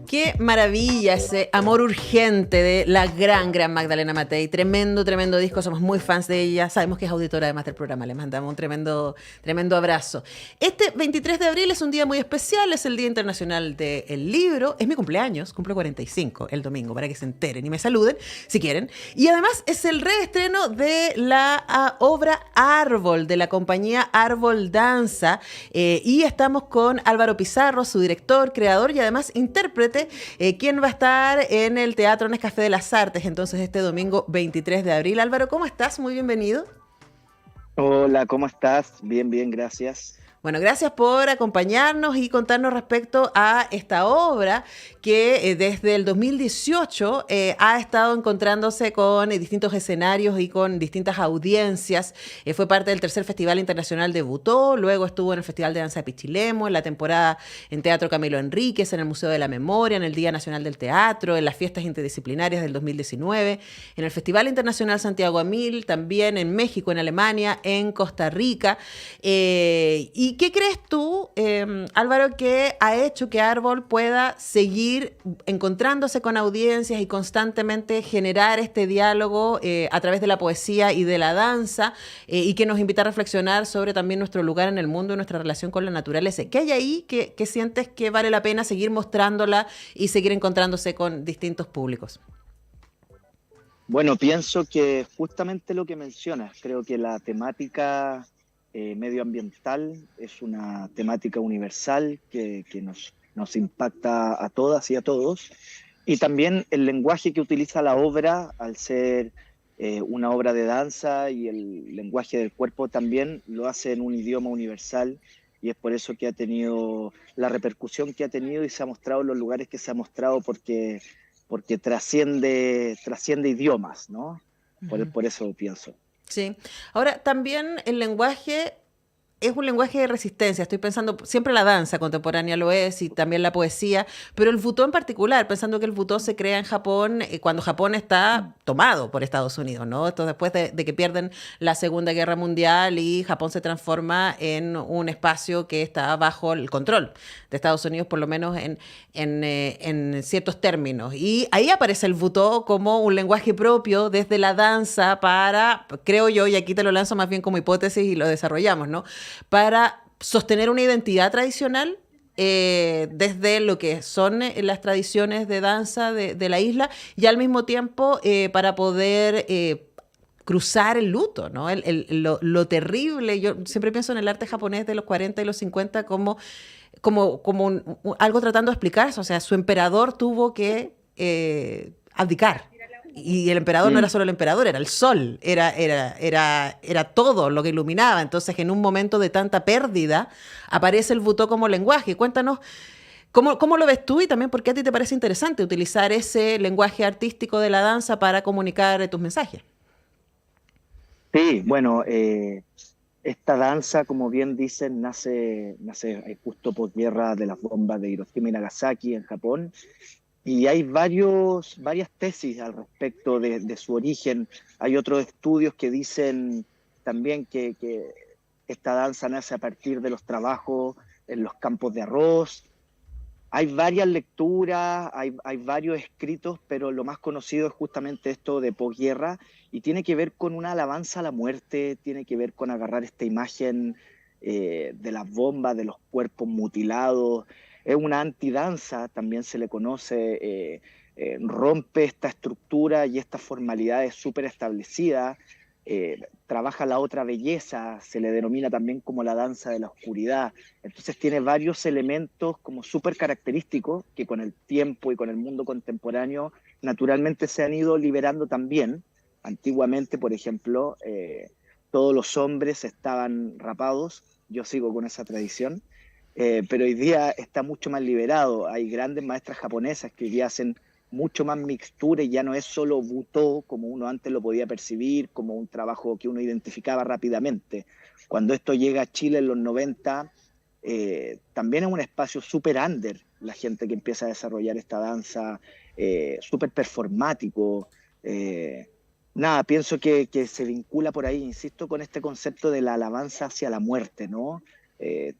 Qué maravilla ese Amor Urgente de la gran Magdalena Matei. Tremendo, tremendo disco. Somos muy fans de ella. Sabemos que es auditora además del programa. Le mandamos un tremendo abrazo. Este 23 de abril es un día muy especial. Es el Día Internacional del Libro. Es mi cumpleaños. Cumplo 45 el domingo para que se enteren y me saluden si quieren. Y además es el reestreno de la obra Árbol de la compañía Árbol Danza. Y estamos con Álvaro Pizarro, su director, creador y además intérprete, quien va a estar en el Teatro Nescafé de las Artes, entonces este domingo 23 de abril. Álvaro, ¿cómo estás? Muy bienvenido. Hola, ¿cómo estás? Bien, bien, gracias. Bueno, gracias por acompañarnos y contarnos respecto a esta obra que desde el 2018 ha estado encontrándose con distintos escenarios y con distintas audiencias. Fue parte del tercer Festival Internacional de Butó, luego estuvo en el Festival de Danza de Pichilemu, en la temporada en Teatro Camilo Enríquez, en el Museo de la Memoria, en el Día Nacional del Teatro, en las fiestas interdisciplinarias del 2019, en el Festival Internacional Santiago Amil, también en México, en Alemania, en Costa Rica. Y qué crees tú, Álvaro, que ha hecho que Árbol pueda seguir encontrándose con audiencias y constantemente generar este diálogo a través de la poesía y de la danza y que nos invita a reflexionar sobre también nuestro lugar en el mundo y nuestra relación con la naturaleza? ¿Qué hay ahí que sientes que vale la pena seguir mostrándola y seguir encontrándose con distintos públicos? Bueno, pienso que justamente lo que mencionas, creo que la temática medioambiental es una temática universal que nos impacta a todas y a todos. Y también el lenguaje que utiliza la obra, al ser una obra de danza y el lenguaje del cuerpo también, lo hace en un idioma universal. Y es por eso que ha tenido la repercusión que ha tenido y se ha mostrado en los lugares que se ha mostrado, porque trasciende idiomas, ¿no? Ujú. Por eso pienso. Sí. Ahora, también el lenguaje es un lenguaje de resistencia. Estoy pensando, siempre la danza contemporánea lo es y también la poesía, pero el butó en particular, pensando que el butó se crea en Japón cuando Japón está tomado por Estados Unidos, ¿no? Esto después de que pierden la Segunda Guerra Mundial y Japón se transforma en un espacio que está bajo el control de Estados Unidos, por lo menos en ciertos términos. Y ahí aparece el butó como un lenguaje propio desde la danza para, creo yo, y aquí te lo lanzo más bien como hipótesis y lo desarrollamos, ¿no? Para sostener una identidad tradicional desde lo que son las tradiciones de danza de la isla y al mismo tiempo para poder cruzar el luto, ¿no? Lo terrible. Yo siempre pienso en el arte japonés de los 40 y los 50 como algo tratando de explicarse. O sea, su emperador tuvo que abdicar. Y el emperador no era Mm. solo el emperador, era el sol, era todo lo que iluminaba. Entonces, en un momento de tanta pérdida, aparece el butó como lenguaje. Cuéntanos, ¿cómo lo ves tú y también por qué a ti te parece interesante utilizar ese lenguaje artístico de la danza para comunicar tus mensajes? Sí, bueno, esta danza, como bien dicen, nace justo posguerra de las bombas de Hiroshima y Nagasaki en Japón. Y hay varias tesis al respecto de su origen. Hay otros estudios que dicen también que esta danza nace a partir de los trabajos en los campos de arroz. Hay varias lecturas, hay varios escritos, pero lo más conocido es justamente esto de posguerra y tiene que ver con una alabanza a la muerte, tiene que ver con agarrar esta imagen de las bombas, de los cuerpos mutilados. Es una antidanza, también se le conoce, rompe esta estructura y estas formalidades súper establecidas. Trabaja la otra belleza, se le denomina también como la danza de la oscuridad. Entonces tiene varios elementos como súper característicos que con el tiempo y con el mundo contemporáneo naturalmente se han ido liberando también. Antiguamente, por ejemplo, todos los hombres estaban rapados, yo sigo con esa tradición, pero hoy día está mucho más liberado. Hay grandes maestras japonesas que hoy día hacen mucho más mixtura y ya no es solo butó como uno antes lo podía percibir, como un trabajo que uno identificaba rápidamente. Cuando esto llega a Chile en los 90, también es un espacio súper under, la gente que empieza a desarrollar esta danza, súper performático. nada, pienso que se vincula por ahí, insisto, con este concepto de la alabanza hacia la muerte, ¿no?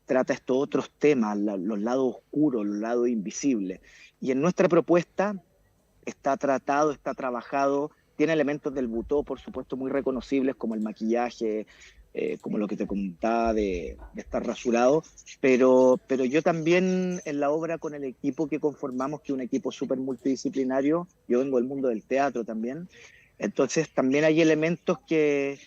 Trata estos otros temas, los lados oscuros, los lados invisibles. Y en nuestra propuesta está tratado, está trabajado, tiene elementos del butó, por supuesto, muy reconocibles, como el maquillaje, como lo que te contaba de estar rasurado, pero yo también en la obra con el equipo que conformamos, que es un equipo súper multidisciplinario, yo vengo del mundo del teatro también, entonces también hay elementos que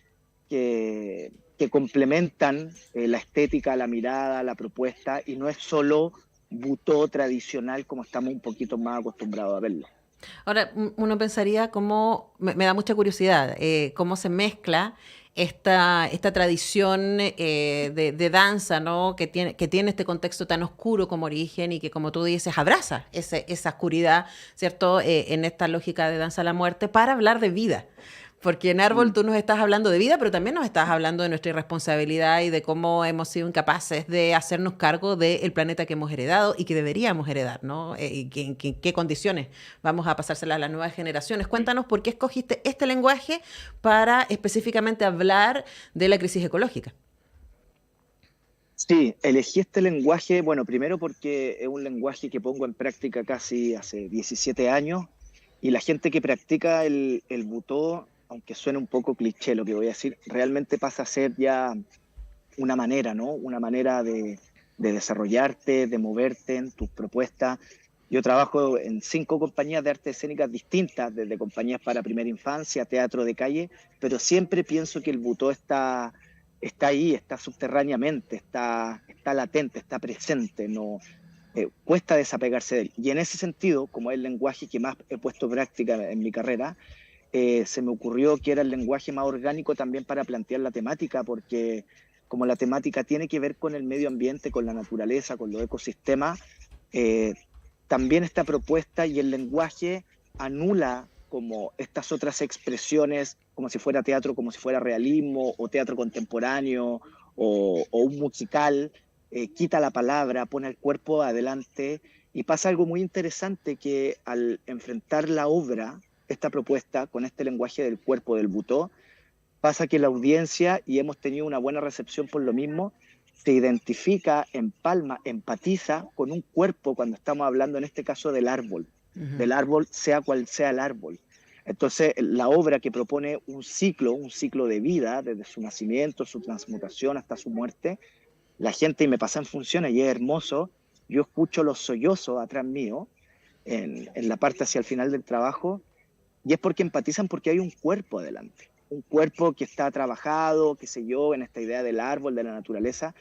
complementan la estética, la mirada, la propuesta, y no es solo butó tradicional como estamos un poquito más acostumbrados a verlo. Ahora, uno pensaría cómo, me da mucha curiosidad, cómo se mezcla esta tradición de danza, ¿no? Que tiene este contexto tan oscuro como origen y que, como tú dices, abraza esa oscuridad, ¿cierto? En esta lógica de danza a la muerte para hablar de vida. Porque en Árbol Mm. tú nos estás hablando de vida, pero también nos estás hablando de nuestra irresponsabilidad y de cómo hemos sido incapaces de hacernos cargo del planeta que hemos heredado y que deberíamos heredar, ¿no? Y qué condiciones vamos a pasárselas a las nuevas generaciones. Cuéntanos por qué escogiste este lenguaje para específicamente hablar de la crisis ecológica. Sí, elegí este lenguaje, bueno, primero porque es un lenguaje que pongo en práctica casi hace 17 años y la gente que practica el butó, aunque suene un poco cliché lo que voy a decir, realmente pasa a ser ya una manera, ¿no? Una manera de desarrollarte, de moverte en tus propuestas. Yo trabajo en 5 compañías de artes escénicas distintas, desde compañías para primera infancia, teatro de calle, pero siempre pienso que el butó está ahí, está subterráneamente, está latente, está presente, no, cuesta desapegarse de él. Y en ese sentido, como es el lenguaje que más he puesto en práctica en mi carrera, se me ocurrió que era el lenguaje más orgánico también para plantear la temática, porque como la temática tiene que ver con el medio ambiente, con la naturaleza, con los ecosistemas, eh, también esta propuesta y el lenguaje anula como estas otras expresiones, como si fuera teatro, como si fuera realismo o teatro contemporáneo o un musical, quita la palabra, pone el cuerpo adelante y pasa algo muy interesante que al enfrentar la obra, esta propuesta con este lenguaje del cuerpo del butó, pasa que la audiencia, y hemos tenido una buena recepción por lo mismo, se identifica, empalma, empatiza con un cuerpo cuando estamos hablando en este caso Ujú. del árbol, sea cual sea el árbol. Entonces, la obra que propone un ciclo de vida, desde su nacimiento, su transmutación hasta su muerte, la gente, y me pasa en funciones, y es hermoso, yo escucho los sollozos atrás mío, en la parte hacia el final del trabajo, y es porque empatizan porque hay un cuerpo adelante, un cuerpo que está trabajado, qué sé yo, en esta idea del árbol, de la naturaleza,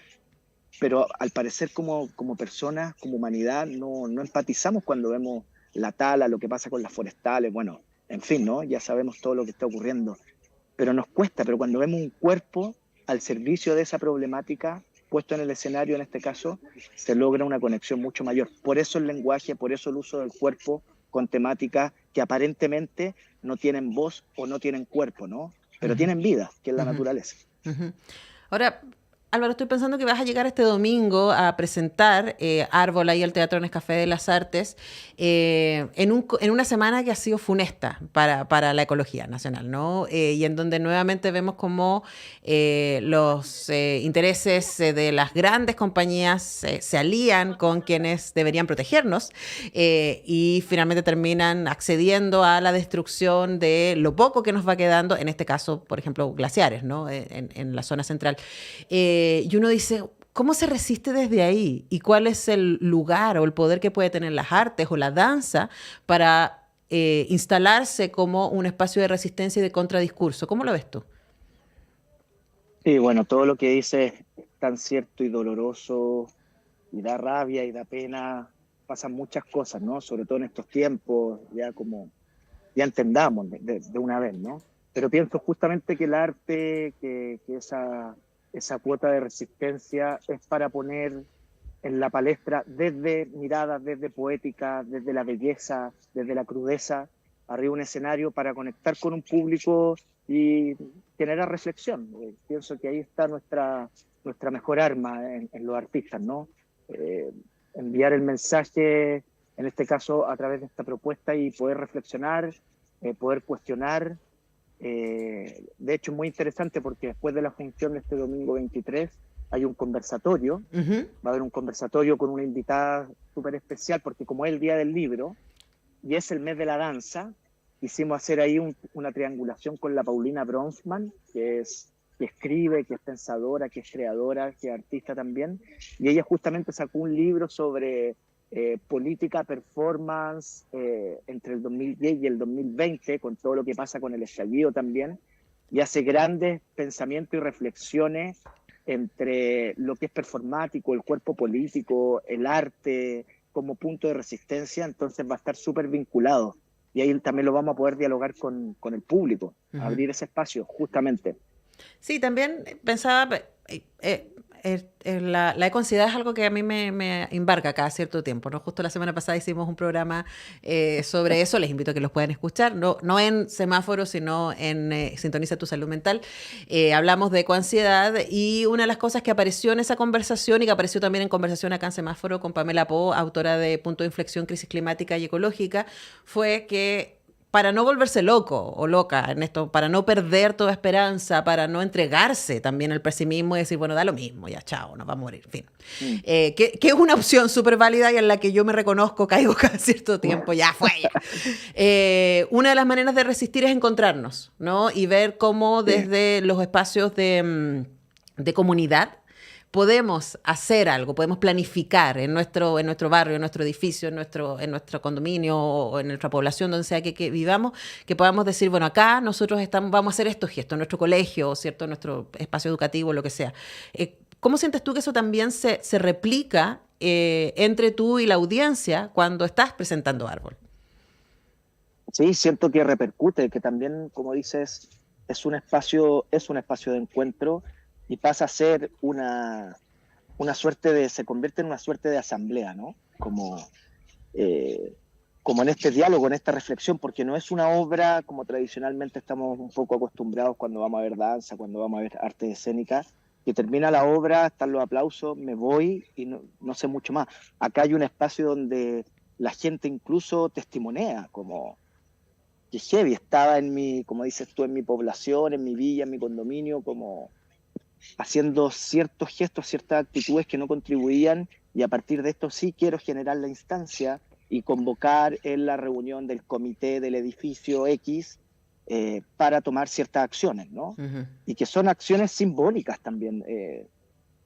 pero al parecer como personas, como humanidad, no empatizamos cuando vemos la tala, lo que pasa con las forestales, bueno, en fin, ¿no? Ya sabemos todo lo que está ocurriendo, pero nos cuesta, pero cuando vemos un cuerpo al servicio de esa problemática, puesto en el escenario en este caso, se logra una conexión mucho mayor. Por eso el lenguaje, por eso el uso del cuerpo con temáticas que aparentemente no tienen voz o no tienen cuerpo, ¿no? Pero Ujú. tienen vida, que es la Ujú. naturaleza. Ujú. Ahora, Álvaro, estoy pensando que vas a llegar este domingo a presentar Árbol ahí al Teatro Nescafé de las Artes en una semana que ha sido funesta para la ecología nacional, ¿no? Y en donde nuevamente vemos cómo los intereses de las grandes compañías se alían con quienes deberían protegernos y finalmente terminan accediendo a la destrucción de lo poco que nos va quedando, en este caso, por ejemplo, glaciares, ¿no? En la zona central. Y uno dice, ¿cómo se resiste desde ahí? ¿Y cuál es el lugar o el poder que puede tener las artes o la danza para instalarse como un espacio de resistencia y de contradiscurso? ¿Cómo lo ves tú? Sí, bueno, todo lo que dices es tan cierto y doloroso y da rabia y da pena. Pasan muchas cosas, ¿no? Sobre todo en estos tiempos, ya como ya entendamos de una vez, ¿no? Pero pienso justamente que el arte, que esa cuota de resistencia es para poner en la palestra desde miradas, desde poética, desde la belleza, desde la crudeza, arriba un escenario para conectar con un público y generar reflexión. Pienso que ahí está nuestra mejor arma en los artistas, ¿no? Eh, enviar el mensaje, en este caso a través de esta propuesta y poder reflexionar, poder cuestionar De hecho, es muy interesante porque después de la función este domingo 23 hay un conversatorio, Ujú. va a haber un conversatorio con una invitada súper especial porque como es el Día del Libro y es el mes de la danza, quisimos hacer ahí una triangulación con la Paulina Bronfman, que escribe, que es pensadora, que es creadora, que es artista también, y ella justamente sacó un libro sobre política, performance, entre el 2010 y el 2020, con todo lo que pasa con el estallido también, y hace grandes pensamientos y reflexiones entre lo que es performático, el cuerpo político, el arte, como punto de resistencia, entonces va a estar súper vinculado. Y ahí también lo vamos a poder dialogar con el público, Ujú. abrir ese espacio, justamente. Sí, también pensaba, la ecoansiedad es algo que a mí me embarca cada cierto tiempo, ¿no? Justo la semana pasada hicimos un programa sobre eso, les invito a que los puedan escuchar, no en semáforo, sino en Sintoniza tu Salud Mental. Hablamos de ecoansiedad y una de las cosas que apareció en esa conversación y que apareció también en conversación acá en Semáforo con Pamela Po, autora de Punto de Inflexión, Crisis Climática y Ecológica, fue que para no volverse loco o loca en esto, para no perder toda esperanza, para no entregarse también al pesimismo y decir, bueno, da lo mismo, ya, chao, nos va a morir, en fin. Mm. Que es una opción súper válida y en la que yo me reconozco, caigo cada cierto tiempo, ya fue, ya. Una de las maneras de resistir es encontrarnos, ¿no? Y ver cómo Sí, desde los espacios de comunidad podemos hacer algo, podemos planificar en nuestro barrio, en nuestro edificio, en nuestro condominio o en nuestra población, donde sea que vivamos, que podamos decir, bueno, acá nosotros vamos a hacer estos gestos, en nuestro colegio, ¿cierto? En nuestro espacio educativo, lo que sea. ¿Cómo sientes tú que eso también se replica entre tú y la audiencia cuando estás presentando árbol? sí, siento que repercute, que también, como dices, es un espacio de encuentro y pasa a ser se convierte en una suerte de asamblea, ¿no? Eh, como en este diálogo, en esta reflexión, porque no es una obra como tradicionalmente estamos un poco acostumbrados cuando vamos a ver danza, cuando vamos a ver arte escénica, que termina la obra, están los aplausos, me voy y no sé mucho más. Acá hay un espacio donde la gente incluso testimonea, como que heavy, estaba como dices tú, en mi población, en mi villa, en mi condominio, como haciendo ciertos gestos, ciertas actitudes que no contribuían y a partir de esto sí quiero generar la instancia y convocar en la reunión del comité del edificio X para tomar ciertas acciones, ¿no? Ujú. Y que son acciones simbólicas también.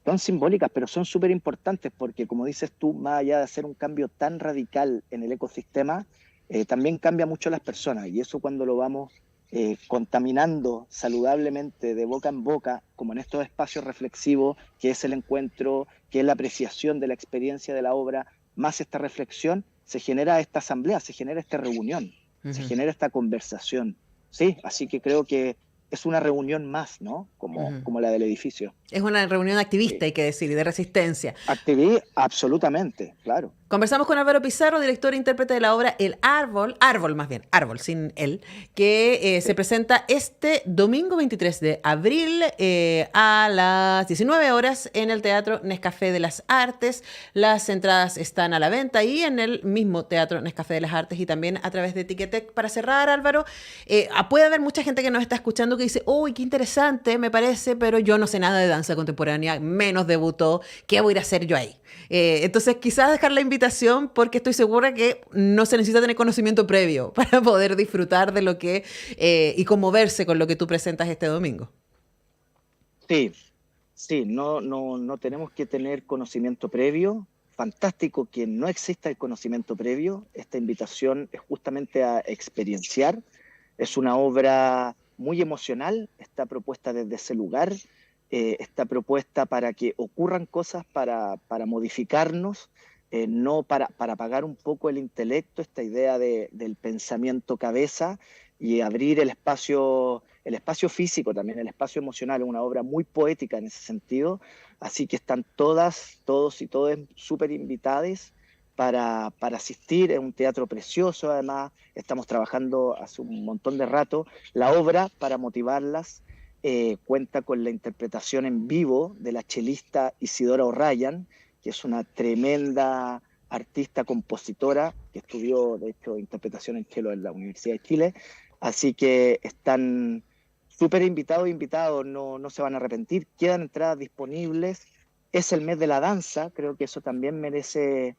Son simbólicas, pero son súper importantes porque, como dices tú, más allá de hacer un cambio tan radical en el ecosistema, también cambia mucho las personas y eso cuando lo vamos contaminando saludablemente de boca en boca, como en estos espacios reflexivos, que es el encuentro, que es la apreciación de la experiencia de la obra, más esta reflexión, se genera esta asamblea, se genera esta reunión, se Ujú. genera esta conversación. Sí, así que creo que es una reunión más, ¿no? Ujú. Como la del edificio. Es una reunión activista, Sí. hay que decir, y de resistencia. Absolutamente, claro. Conversamos con Álvaro Pizarro, director e intérprete de la obra El Árbol, Árbol más bien, Árbol sin él, que se Sí. presenta este domingo 23 de abril a las 19 horas en el Teatro Nescafé de las Artes. Las entradas están a la venta y en el mismo Teatro Nescafé de las Artes y también a través de Ticketek. Para cerrar, Álvaro, puede haber mucha gente que nos está escuchando que dice, uy, qué interesante, me parece, pero yo no sé nada de danza contemporánea, menos debutó, ¿qué voy a ir a hacer yo ahí? Entonces, quizás dejar la invitación porque estoy segura que no se necesita tener conocimiento previo para poder disfrutar de lo que y conmoverse con lo que tú presentas este domingo. Sí, sí, no tenemos que tener conocimiento previo. Fantástico que no exista el conocimiento previo. Esta invitación es justamente a experienciar. Es una obra muy emocional, está propuesta desde ese lugar, está propuesta para que ocurran cosas, para modificarnos, no para apagar un poco el intelecto, esta idea del pensamiento cabeza y abrir el espacio físico también, el espacio emocional, es una obra muy poética en ese sentido, así que están todas, todos y todas súper invitadas para asistir, es un teatro precioso además, estamos trabajando hace un montón de rato, la obra para motivarlas cuenta con la interpretación en vivo de la chelista Isidora O'Ryan, que es una tremenda artista compositora que estudió, de hecho, interpretación en chelo en la Universidad de Chile, Así que están súper invitados e invitados, no se van a arrepentir, quedan entradas disponibles. Es el mes de la danza, creo que eso también merece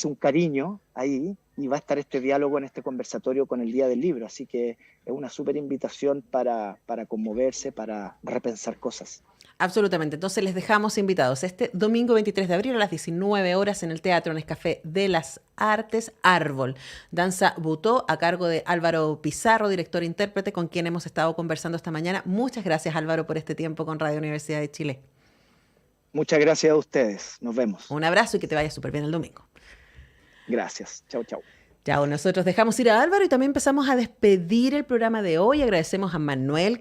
un cariño ahí, y va a estar este diálogo en este conversatorio con el Día del Libro, así que es una súper invitación para conmoverse, para repensar cosas. Absolutamente. Entonces les dejamos invitados este domingo 23 de abril a las 19 horas en el Teatro Nescafé de las Artes Árbol. Danza Butó a cargo de Álvaro Pizarro, director e intérprete, con quien hemos estado conversando esta mañana. Muchas gracias, Álvaro, por este tiempo con Radio Universidad de Chile. Muchas gracias a ustedes, nos vemos. Un abrazo y que te vaya súper bien el domingo. Gracias, chau, chau. Chao, nosotros dejamos ir a Álvaro y también empezamos a despedir el programa de hoy. Agradecemos a Manuel, que